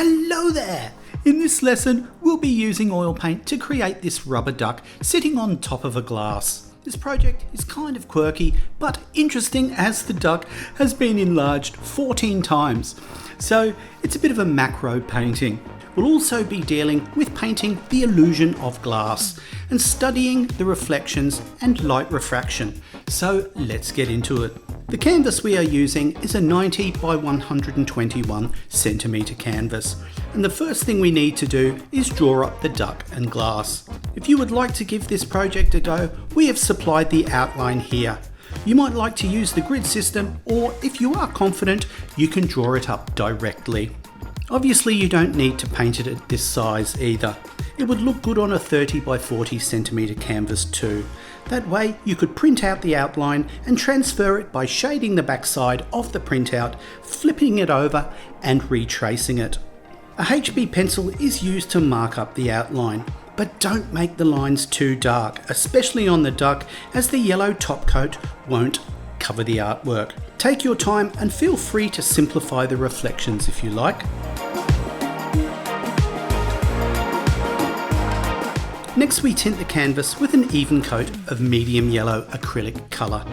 Hello there! In this lesson, we'll be using oil paint to create this rubber duck sitting on top of a glass. This project is kind of quirky, but interesting as the duck has been enlarged 14 times. So it's a bit of a macro painting. We'll also be dealing with painting the illusion of glass and studying the reflections and light refraction. So let's get into it. The canvas we are using is a 90 by 121 centimetre canvas, and the first thing we need to do is draw up the duck and glass. If you would like to give this project a go, we have supplied the outline here. You might like to use the grid system, or if you are confident, you can draw it up directly. Obviously you don't need to paint it at this size either. It would look good on a 30 by 40 centimetre canvas too. That way you could print out the outline and transfer it by shading the backside of the printout, flipping it over and retracing it. A HB pencil is used to mark up the outline, but don't make the lines too dark, especially on the duck, as the yellow top coat won't cover the artwork. Take your time and feel free to simplify the reflections if you like. Next we tint the canvas with an even coat of medium yellow acrylic colour.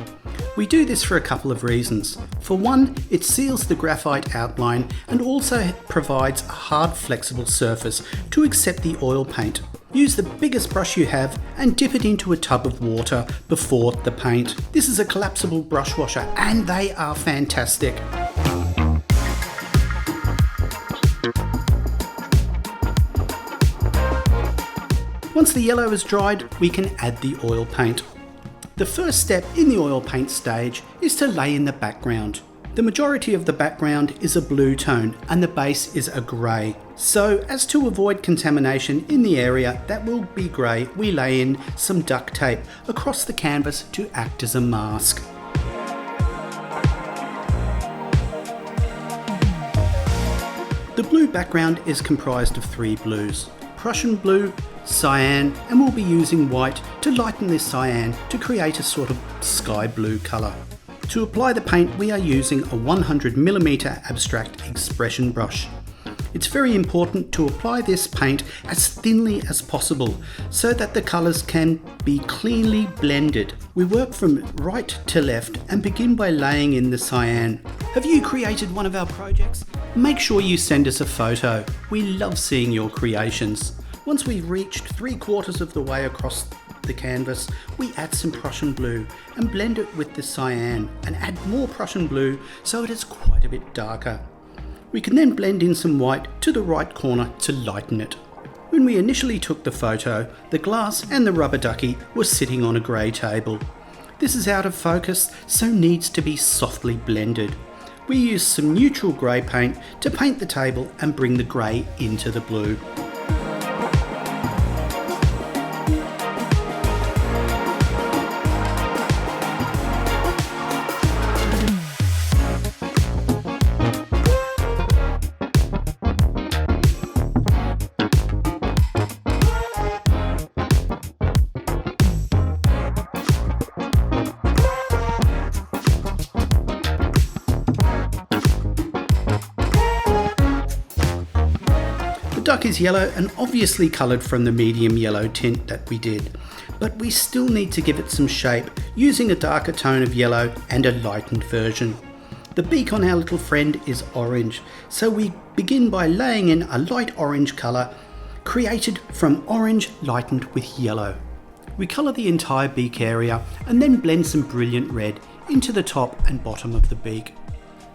We do this for a couple of reasons. For one, it seals the graphite outline and also provides a hard flexible surface to accept the oil paint. Use the biggest brush you have and dip it into a tub of water before the paint. This is a collapsible brush washer and they are fantastic. Once the yellow is dried, we can add the oil paint. The first step in the oil paint stage is to lay in the background. The majority of the background is a blue tone and the base is a grey. So as to avoid contamination in the area that will be grey, we lay in some duct tape across the canvas to act as a mask. The blue background is comprised of three blues: Prussian blue, cyan, and we'll be using white to lighten this cyan to create a sort of sky blue colour. To apply the paint, we are using a 100mm abstract expression brush. It's very important to apply this paint as thinly as possible so that the colours can be cleanly blended. We work from right to left and begin by laying in the cyan. Have you created one of our projects? Make sure you send us a photo. We love seeing your creations. Once we've reached 3/4 of the way across the canvas, we add some Prussian blue and blend it with the cyan and add more Prussian blue so it is quite a bit darker. We can then blend in some white to the right corner to lighten it. When we initially took the photo, the glass and the rubber ducky were sitting on a grey table. This is out of focus, so needs to be softly blended. We use some neutral grey paint to paint the table and bring the grey into the blue. The duck is yellow and obviously coloured from the medium yellow tint that we did, but we still need to give it some shape using a darker tone of yellow and a lightened version. The beak on our little friend is orange, so we begin by laying in a light orange colour created from orange lightened with yellow. We colour the entire beak area and then blend some brilliant red into the top and bottom of the beak.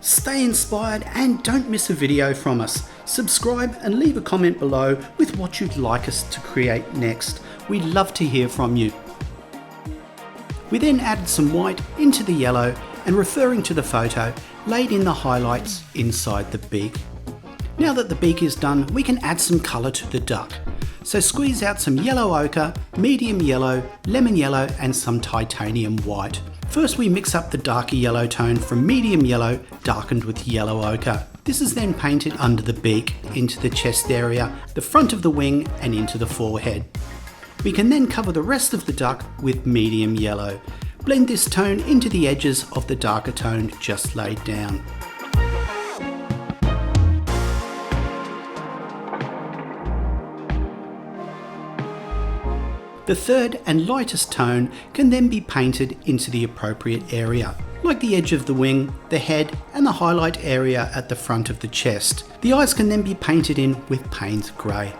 Stay inspired and don't miss a video from us. Subscribe and leave a comment below with what you'd like us to create next. We'd love to hear from you. We then added some white into the yellow and, referring to the photo, laid in the highlights inside the beak. Now that the beak is done, we can add some colour to the duck. So squeeze out some yellow ochre, medium yellow, lemon yellow and some titanium white. First we mix up the darker yellow tone from medium yellow darkened with yellow ochre. This is then painted under the beak, into the chest area, the front of the wing and into the forehead. We can then cover the rest of the duck with medium yellow. Blend this tone into the edges of the darker tone just laid down. The third and lightest tone can then be painted into the appropriate area, like the edge of the wing, the head, and the highlight area at the front of the chest. The eyes can then be painted in with Payne's grey.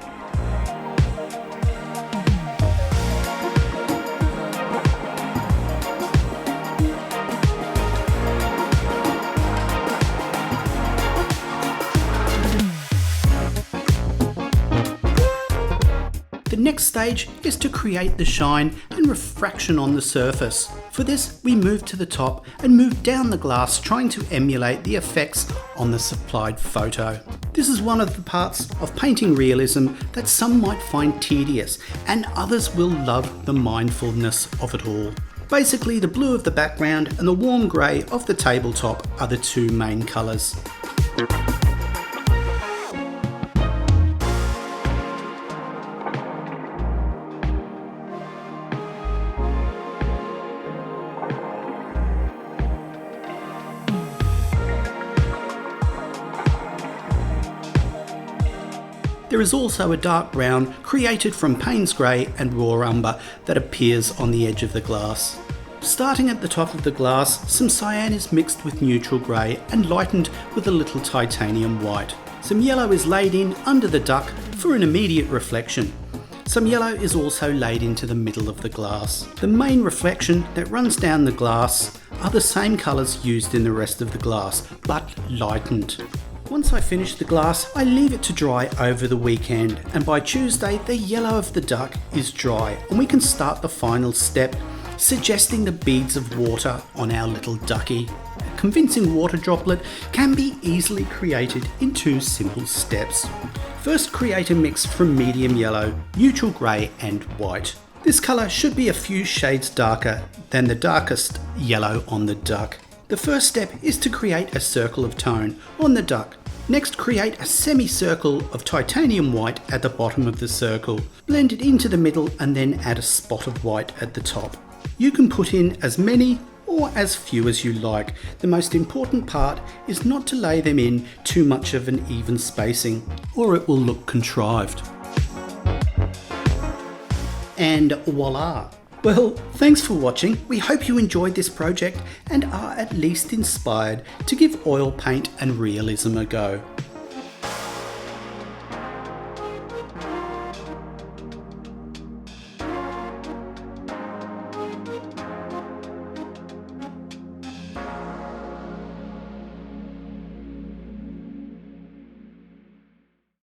The next stage is to create the shine and refraction on the surface. For this, we move to the top and move down the glass, trying to emulate the effects on the supplied photo. This is one of the parts of painting realism that some might find tedious, and others will love the mindfulness of it all. Basically, the blue of the background and the warm grey of the tabletop are the two main colours. There is also a dark brown created from Payne's grey and raw umber that appears on the edge of the glass. Starting at the top of the glass, some cyan is mixed with neutral grey and lightened with a little titanium white. Some yellow is laid in under the duck for an immediate reflection. Some yellow is also laid into the middle of the glass. The main reflection that runs down the glass are the same colours used in the rest of the glass, but lightened. Once I finish the glass, I leave it to dry over the weekend, and by Tuesday the yellow of the duck is dry and we can start the final step, suggesting the beads of water on our little ducky. A convincing water droplet can be easily created in two simple steps. First, create a mix from medium yellow, neutral grey and white. This colour should be a few shades darker than the darkest yellow on the duck. The first step is to create a circle of tone on the duck. Next, create a semicircle of titanium white at the bottom of the circle. Blend it into the middle and then add a spot of white at the top. You can put in as many or as few as you like. The most important part is not to lay them in too much of an even spacing, or it will look contrived. And voila! Well, thanks for watching. We hope you enjoyed this project and are at least inspired to give oil paint and realism a go.